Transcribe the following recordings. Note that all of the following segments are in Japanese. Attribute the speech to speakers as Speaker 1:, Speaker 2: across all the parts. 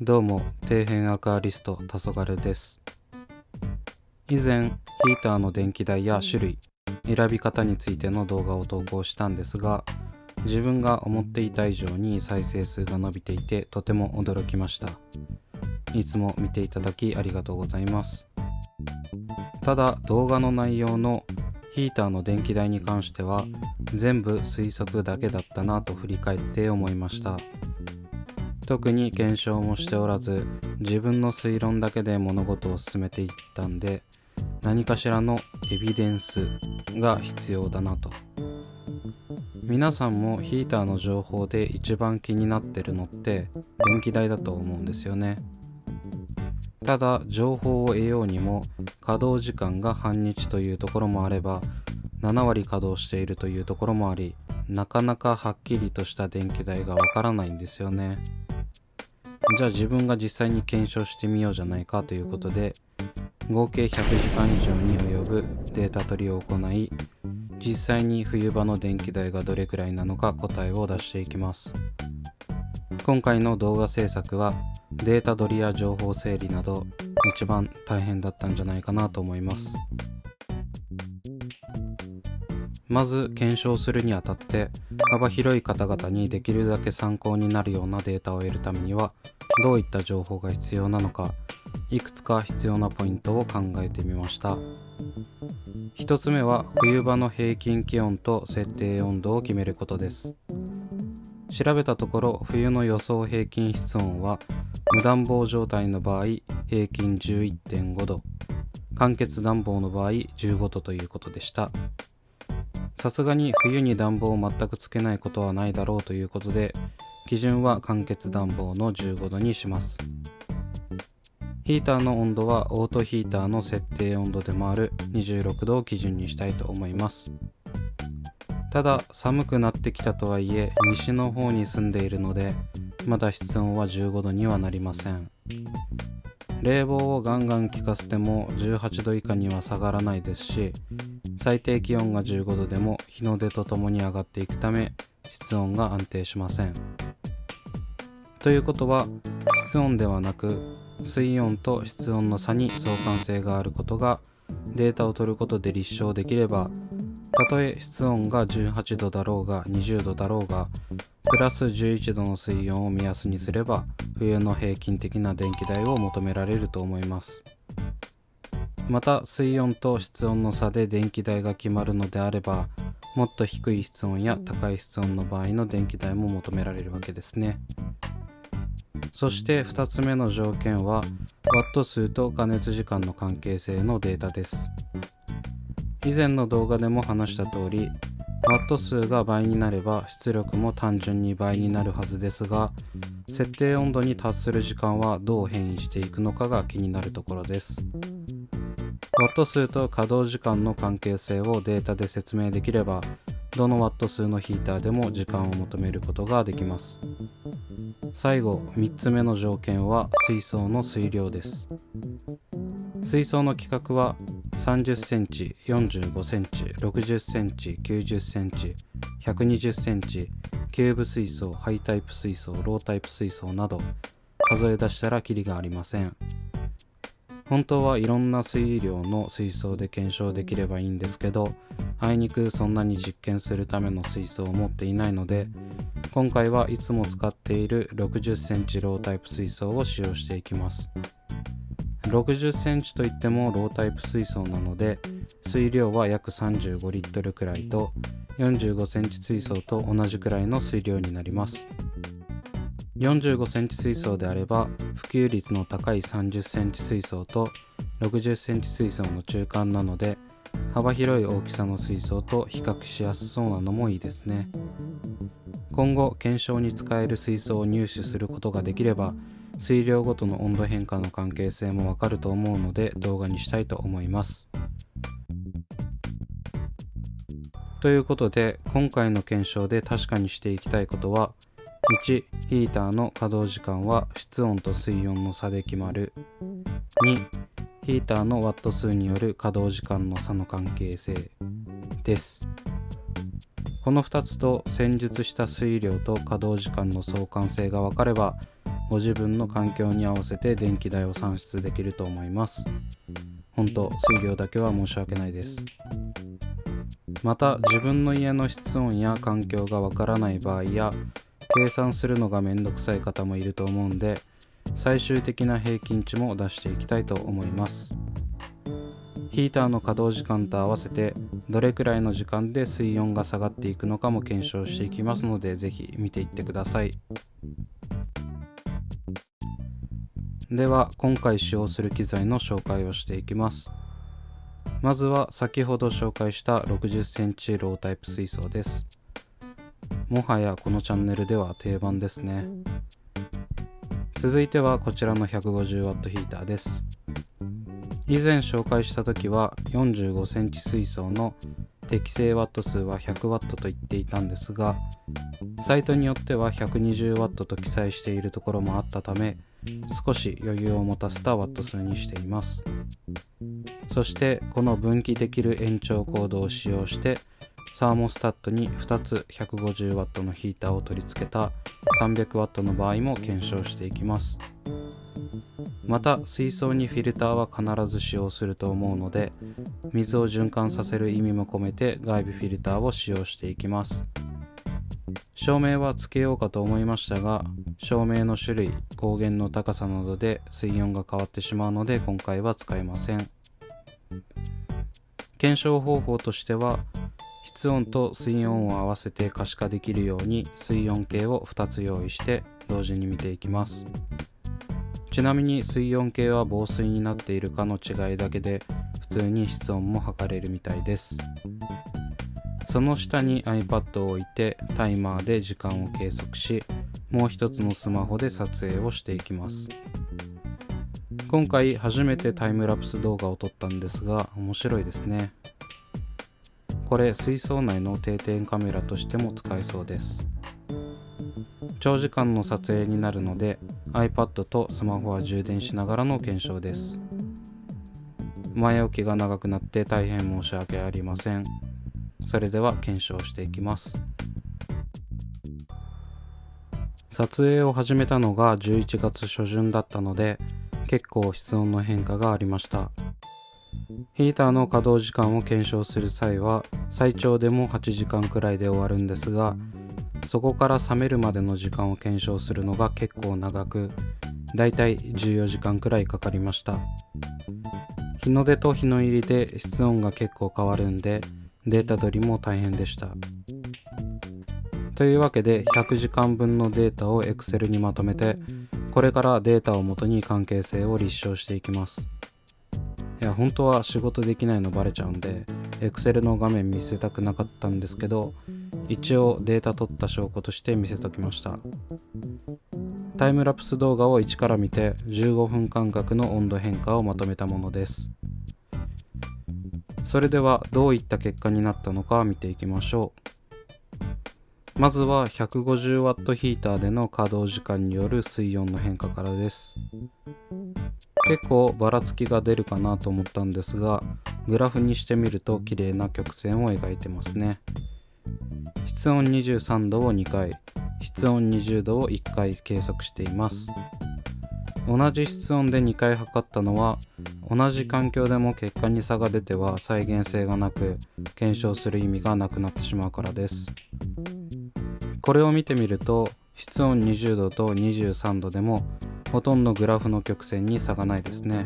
Speaker 1: どうも、底辺アクアリスト黄昏です。以前、ヒーターの電気代や種類、選び方についての動画を投稿したんですが、自分が思っていた以上に再生数が伸びていてとても驚きました。いつも見ていただきありがとうございます。ただ、動画の内容のヒーターの電気代に関しては全部推測だけだったなと振り返って思いました。特に検証もしておらず、自分の推論だけで物事を進めていったんで、何かしらのエビデンスが必要だなと。皆さんもヒーターの情報で一番気になってるのって電気代だと思うんですよね。ただ情報を得ようにも稼働時間が半日というところもあれば、7割稼働しているというところもあり、なかなかはっきりとした電気代がわからないんですよね。じゃあ自分が実際に検証してみようじゃないかということで、合計100時間以上に及ぶデータ取りを行い、実際に冬場の電気代がどれくらいなのか答えを出していきます。今回の動画制作はデータ取りや情報整理など一番大変だったんじゃないかなと思います。まず検証するにあたって幅広い方々にできるだけ参考になるようなデータを得るためにはどういった情報が必要なのか、いくつか必要なポイントを考えてみました。一つ目は冬場の平均気温と設定温度を決めることです。調べたところ、冬の予想平均室温は無暖房状態の場合平均 11.5 度、間欠暖房の場合15度ということでした。さすがに冬に暖房を全くつけないことはないだろうということで、基準は間欠暖房の15度にします。ヒーターの温度はオートヒーターの設定温度でもある26度を基準にしたいと思います。ただ寒くなってきたとはいえ西の方に住んでいるので、まだ室温は15度にはなりません。冷房をガンガン効かせても18度以下には下がらないですし、最低気温が15度でも日の出とともに上がっていくため室温が安定しません。ということは室温ではなく水温と室温の差に相関性があることがデータを取ることで立証できれば、たとえ室温が18度だろうが20度だろうがプラス11度の水温を目安にすれば冬の平均的な電気代を求められると思います。また水温と室温の差で電気代が決まるのであれば、もっと低い室温や高い室温の場合の電気代も求められるわけですね。そして2つ目の条件はワット数と加熱時間の関係性のデータです。以前の動画でも話した通り、ワット数が倍になれば出力も単純に倍になるはずですが、設定温度に達する時間はどう変異していくのかが気になるところです。ワット数と稼働時間の関係性をデータで説明できれば、どのワット数のヒーターでも時間を求めることができます。最後、3つ目の条件は水槽の水量です。水槽の規格は30センチ、45センチ、60センチ、90センチ、120センチ、キューブ水槽、ハイタイプ水槽、ロータイプ水槽など数え出したらキリがありません。本当はいろんな水量の水槽で検証できればいいんですけど、あいにくそんなに実験するための水槽を持っていないので、今回はいつも使っている60センチロータイプ水槽を使用していきます。60センチといってもロータイプ水槽なので、水量は約35リットルくらいと45センチ水槽と同じくらいの水量になります。45センチ水槽であれば普及率の高い30センチ水槽と60センチ水槽の中間なので、幅広い大きさの水槽と比較しやすそうなのもいいですね。今後検証に使える水槽を入手することができれば、水量ごとの温度変化の関係性もわかると思うので動画にしたいと思います。ということで、今回の検証で確かにしていきたいことは、1、ヒーターの稼働時間は室温と水温の差で決まる。2、ヒーターのワット数による稼働時間の差の関係性です。この2つと戦術した水量と稼働時間の相関性が分かれば、ご自分の環境に合わせて電気代を算出できると思います。本当、水量だけは申し訳ないです。また、自分の家の室温や環境が分からない場合や、計算するのがめんどくさい方もいると思うんで、最終的な平均値も出していきたいと思います。ヒーターの稼働時間と合わせてどれくらいの時間で水温が下がっていくのかも検証していきますので、ぜひ見ていってください。では今回使用する機材の紹介をしていきます。まずは先ほど紹介した60センチロータイプ水槽です。もはやこのチャンネルでは定番ですね。続いてはこちらの 150W ヒーターです。以前紹介した時は45センチ水槽の適正ワット数は 100W と言っていたんですが、サイトによっては 120W と記載しているところもあったため、少し余裕を持たせたワット数にしています。そしてこの分岐できる延長コードを使用してサーモスタットに2つ 150W のヒーターを取り付けた 300W の場合も検証していきます。また水槽にフィルターは必ず使用すると思うので、水を循環させる意味も込めて外部フィルターを使用していきます。照明はつけようかと思いましたが、照明の種類、光源の高さなどで水温が変わってしまうので今回は使えません。検証方法としては、室温と水温を合わせて可視化できるように水温計を2つ用意して同時に見ていきます。ちなみに水温計は防水になっているかの違いだけで普通に室温も測れるみたいです。その下に iPad を置いてタイマーで時間を計測し、もう一つのスマホで撮影をしていきます。今回初めてタイムラプス動画を撮ったんですが、面白いですね。これ水槽内の定点カメラとしても使えそうです。長時間の撮影になるので iPad とスマホは充電しながらの検証です。前置きが長くなって大変申し訳ありません。それでは検証していきます。撮影を始めたのが11月初旬だったので、結構室温の変化がありました。ヒーターの稼働時間を検証する際は最長でも8時間くらいで終わるんですが、そこから冷めるまでの時間を検証するのが結構長く、だいたい14時間くらいかかりました。日の出と日の入りで室温が結構変わるんで、データ取りも大変でした。というわけで100時間分のデータを Excel にまとめて、これからデータをもとに関係性を立証していきます。いや、本当は仕事できないのバレちゃうんで Excel の画面見せたくなかったんですけど、一応データ取った証拠として見せときました。タイムラプス動画を一から見て15分間隔の温度変化をまとめたものです。それではどういった結果になったのか見ていきましょう。まずは 150W ヒーターでの稼働時間による水温の変化からです。結構ばらつきが出るかなと思ったんですが、グラフにしてみると綺麗な曲線を描いてますね。室温23度を2回、室温20度を1回計測しています。同じ室温で2回測ったのは、同じ環境でも結果に差が出ては再現性がなく、検証する意味がなくなってしまうからです。これを見てみると、室温20度と23度でもほとんどグラフの曲線に差がないですね。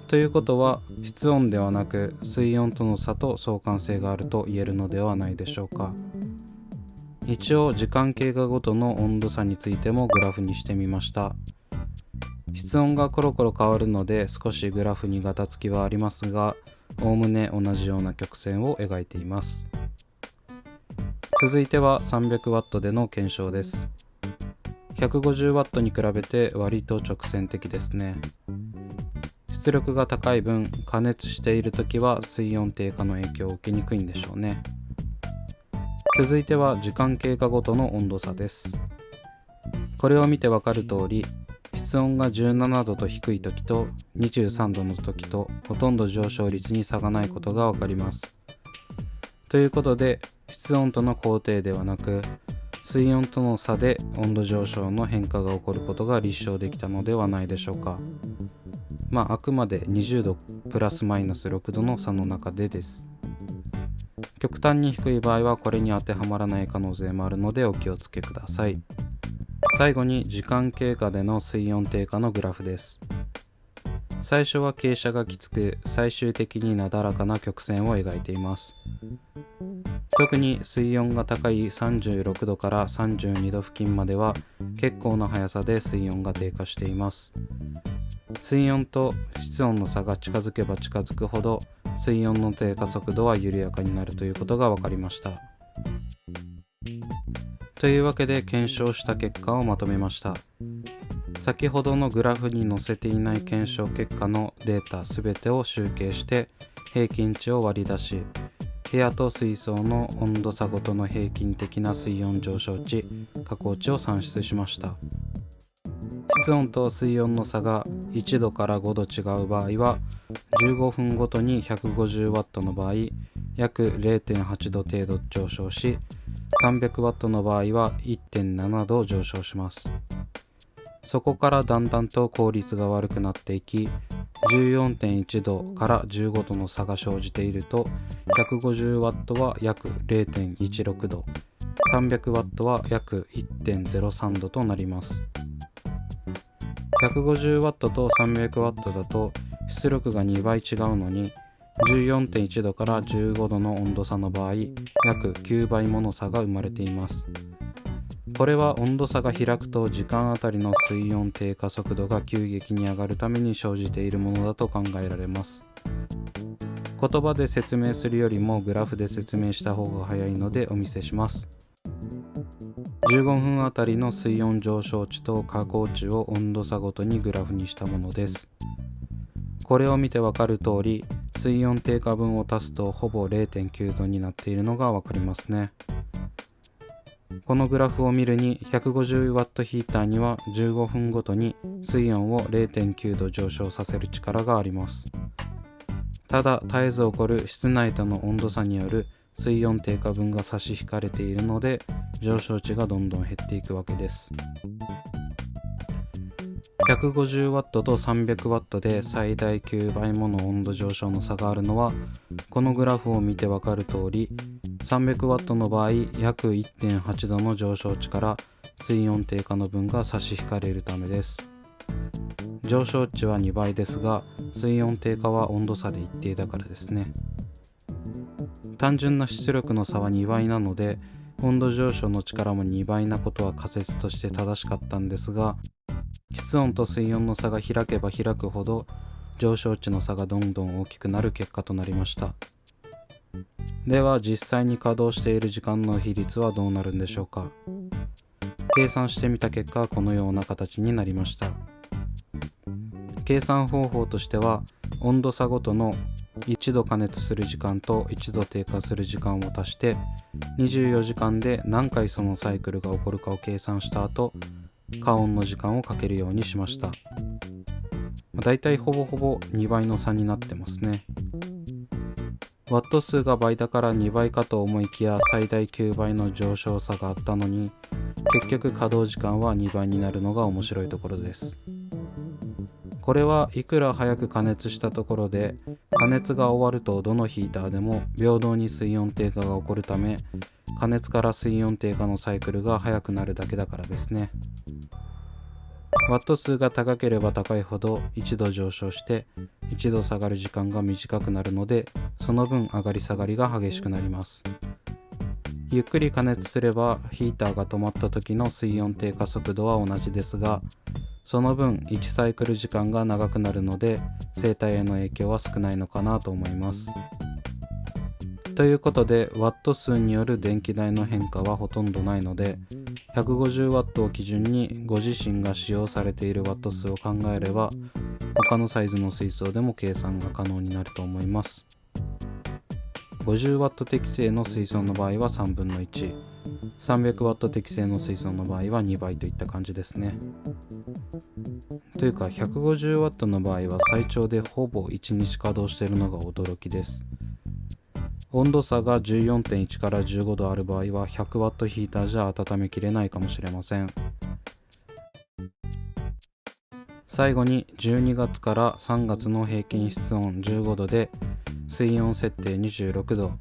Speaker 1: ということは、室温ではなく水温との差と相関性があると言えるのではないでしょうか。一応時間経過ごとの温度差についてもグラフにしてみました。室温がコロコロ変わるので少しグラフにガタつきはありますが、おおむね同じような曲線を描いています。続いては 300W での検証です。150W に比べて割と直線的ですね。出力が高い分、加熱しているときは水温低下の影響を受けにくいんでしょうね。続いては時間経過ごとの温度差です。これを見てわかる通り、室室温が17度と低い時と23度の時とほとんど上昇率に差がないことがわかります。ということで、室温との肯定ではなく水温との差で温度上昇の変化が起こることが立証できたのではないでしょうか。あくまで20度プラスマイナス6度の差の中でです。極端に低い場合はこれに当てはまらない可能性もあるのでお気をつけください。最後に時間経過での水温低下のグラフです。最初は傾斜がきつく、最終的になだらかな曲線を描いています。特に水温が高い36度から32度付近までは結構な速さで水温が低下しています。水温と室温の差が近づけば近づくほど水温の低下速度は緩やかになるということが分かりました。というわけで検証した結果をまとめました。先ほどのグラフに載せていない検証結果のデータすべてを集計して平均値を割り出し、部屋と水槽の温度差ごとの平均的な水温上昇値、下降値を算出しました。室温と水温の差が1度から5度違う場合は、15分ごとに 150W の場合、約 0.8 度程度上昇し、300W の場合は 1.7 度上昇します。そこからだんだんと効率が悪くなっていき、14.1 度から15度の差が生じていると、150W は約 0.16 度、300W は約 1.03 度となります。150W と 300W だと出力が2倍違うのに、14.1 度から15度の温度差の場合、約9倍もの差が生まれています。これは温度差が開くと時間あたりの水温低下速度が急激に上がるために生じているものだと考えられます。言葉で説明するよりもグラフで説明した方が早いのでお見せします。15分あたりの水温上昇値と下降値を温度差ごとにグラフにしたものです。これを見てわかる通り、水温低下分を足すとほぼ 0.9 度になっているのがわかりますね。このグラフを見るに 150W ヒーターには15分ごとに水温を 0.9 度上昇させる力があります。ただ絶えず起こる室内との温度差による水温低下分が差し引かれているので、上昇値がどんどん減っていくわけです。150W と 300W で最大9倍もの温度上昇の差があるのは、このグラフを見てわかる通り、300W の場合約 1.8 度の上昇値から水温低下の分が差し引かれるためです。上昇値は2倍ですが、水温低下は温度差で一定だからですね。単純な出力の差は2倍なので、温度上昇の力も2倍なことは仮説として正しかったんですが、室温と水温の差が開けば開くほど上昇値の差がどんどん大きくなる結果となりました。では実際に稼働している時間の比率はどうなるんでしょうか。計算してみた結果、このような形になりました。計算方法としては、温度差ごとの1度加熱する時間と1度低下する時間を足して24時間で何回そのサイクルが起こるかを計算した後、加温の時間をかけるようにしました。だいたいほぼほぼ2倍の差になってますね。ワット数が倍だから2倍かと思いきや、最大9倍の上昇差があったのに、結局稼働時間は2倍になるのが面白いところです。これはいくら早く加熱したところで、加熱が終わるとどのヒーターでも平等に水温低下が起こるため、加熱から水温低下のサイクルが早くなるだけだからですね。ワット数が高ければ高いほど1度上昇して1度下がる時間が短くなるので、その分上がり下がりが激しくなります。ゆっくり加熱すればヒーターが止まった時の水温低下速度は同じですが、その分1サイクル時間が長くなるので生態への影響は少ないのかなと思います。ということで、ワット数による電気代の変化はほとんどないので、150W を基準にご自身が使用されているワット数を考えれば、他のサイズの水槽でも計算が可能になると思います。50W 適正の水槽の場合は3分の1、300W 適正の水槽の場合は2倍といった感じですね。というか 150W の場合は最長でほぼ1日稼働しているのが驚きです。温度差が 14.1 から15度ある場合は 100W ヒーターじゃ温めきれないかもしれません。最後に12月から3月の平均室温15度で水温設定26度、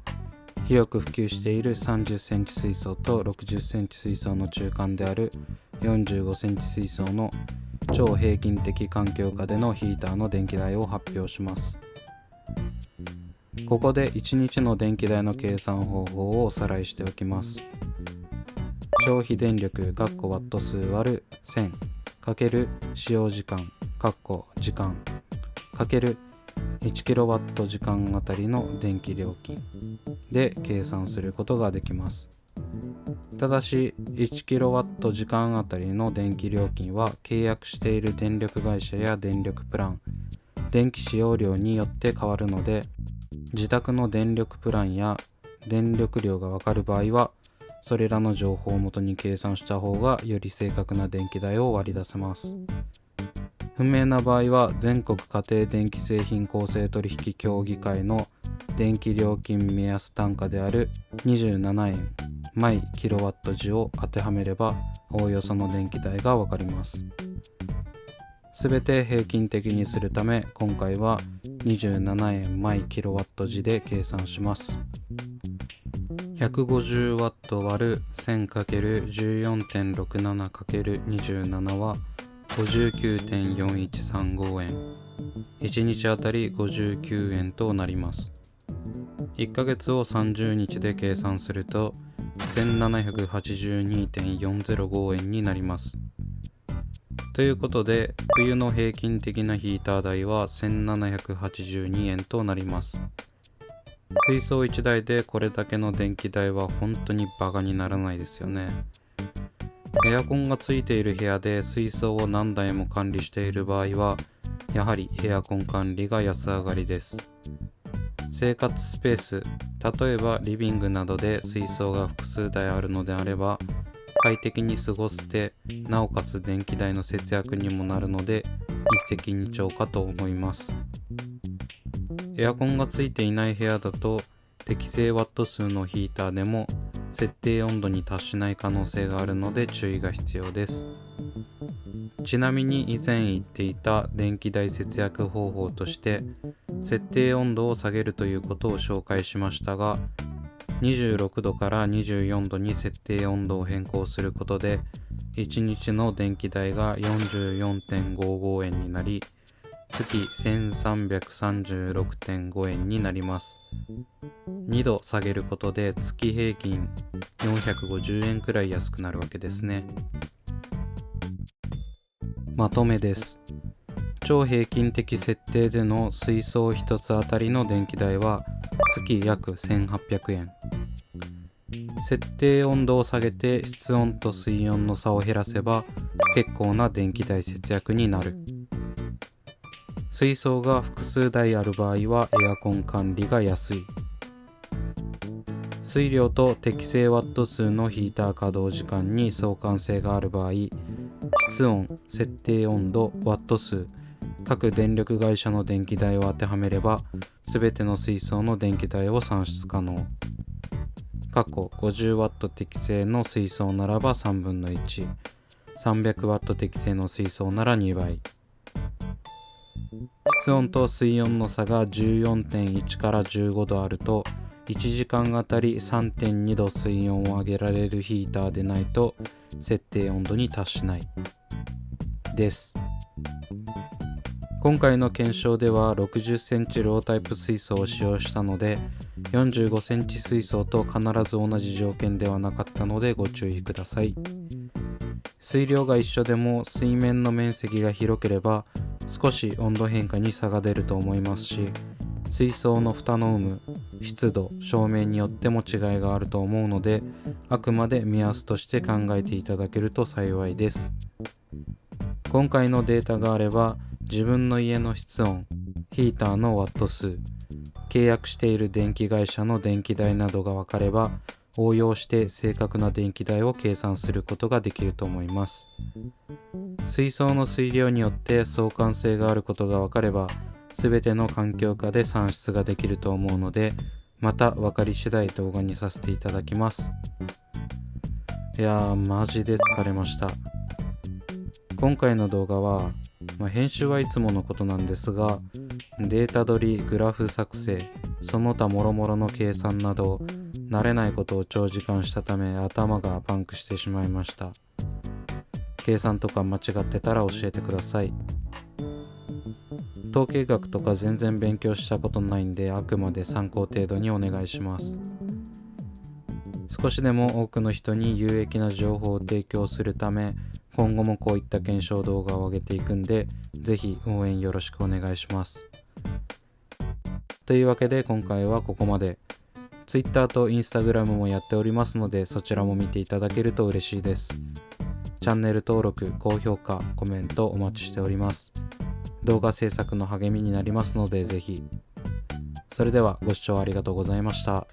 Speaker 1: 広く普及している30センチ水槽と60センチ水槽の中間である45センチ水槽の超平均的環境下でのヒーターの電気代を発表します。ここで1日の電気代の計算方法をおさらいしておきます。消費電力ワット数割る1000×使用時間時間×1 kW 時間あたりの電気料金で計算することができます。ただし1 kW 時間あたりの電気料金は契約している電力会社や電力プラン、電気使用量によって変わるので、自宅の電力プランや電力量がわかる場合はそれらの情報をもとに計算した方がより正確な電気代を割り出せます。不明な場合は全国家庭電気製品公正取引協議会の電気料金目安単価である27円毎キロワット時を当てはめればおおよその電気代がわかります。すべて平均的にするため今回は27円毎キロワット時で計算します。150W 割る 1000×14.67×27 は 59.4135 円。1日あたり59円となります。1ヶ月を30日で計算すると 1782.405 円になります。ということで冬の平均的なヒーター代は1782円となります。水槽1台でこれだけの電気代は本当にバカにならないですよね。エアコンがついている部屋で水槽を何台も管理している場合はやはりエアコン管理が安上がりです。生活スペース、例えばリビングなどで水槽が複数台あるのであれば快適に過ごせてなおかつ電気代の節約にもなるので一石二鳥かと思います。エアコンがついていない部屋だと適正ワット数のヒーターでも設定温度に達しない可能性があるので注意が必要です。ちなみに以前言っていた電気代節約方法として設定温度を下げるということを紹介しましたが、26度から24度に設定温度を変更することで1日の電気代が 44.55 円になり月 1336.5 円になります。2度下げることで月平均450円くらい安くなるわけですね。まとめです。超平均的設定での水槽1つあたりの電気代は月約1800円。設定温度を下げて室温と水温の差を減らせば結構な電気代節約になる。水槽が複数台ある場合はエアコン管理が安い。水量と適正ワット数のヒーター稼働時間に相関性がある場合、室温、設定温度、ワット数、各電力会社の電気代を当てはめれば、すべての水槽の電気代を算出可能。50W 適正の水槽ならば3分の1、300W 適正の水槽なら2倍。室温と水温の差が 14.1 から15度あると、1時間あたり 3.2 度水温を上げられるヒーターでないと設定温度に達しないです。今回の検証では60センチロータイプ水槽を使用したので45センチ水槽と必ず同じ条件ではなかったのでご注意ください。水量が一緒でも水面の面積が広ければ少し温度変化に差が出ると思いますし、水槽の蓋の有無、湿度、照明によっても違いがあると思うので、あくまで目安として考えていただけると幸いです。今回のデータがあれば、自分の家の室温、ヒーターのワット数、契約している電気会社の電気代などが分かれば、応用して正確な電気代を計算することができると思います。水槽の水量によって相関性があることが分かれば、すべての環境下で算出ができると思うので、また分かり次第動画にさせていただきます。いやー、マジで疲れました。今回の動画は、編集はいつものことなんですが、データ取り、グラフ作成、その他諸々の計算など、慣れないことを長時間したため頭がパンクしてしまいました。計算とか間違ってたら教えてください。統計学とか全然勉強したことないんで、あくまで参考程度にお願いします。少しでも多くの人に有益な情報を提供するため、今後もこういった検証動画を上げていくんで、ぜひ応援よろしくお願いします。というわけで今回はここまで。Twitter と Instagram もやっておりますので、そちらも見ていただけると嬉しいです。チャンネル登録、高評価、コメントお待ちしております。動画制作の励みになりますのでぜひ。それではご視聴ありがとうございました。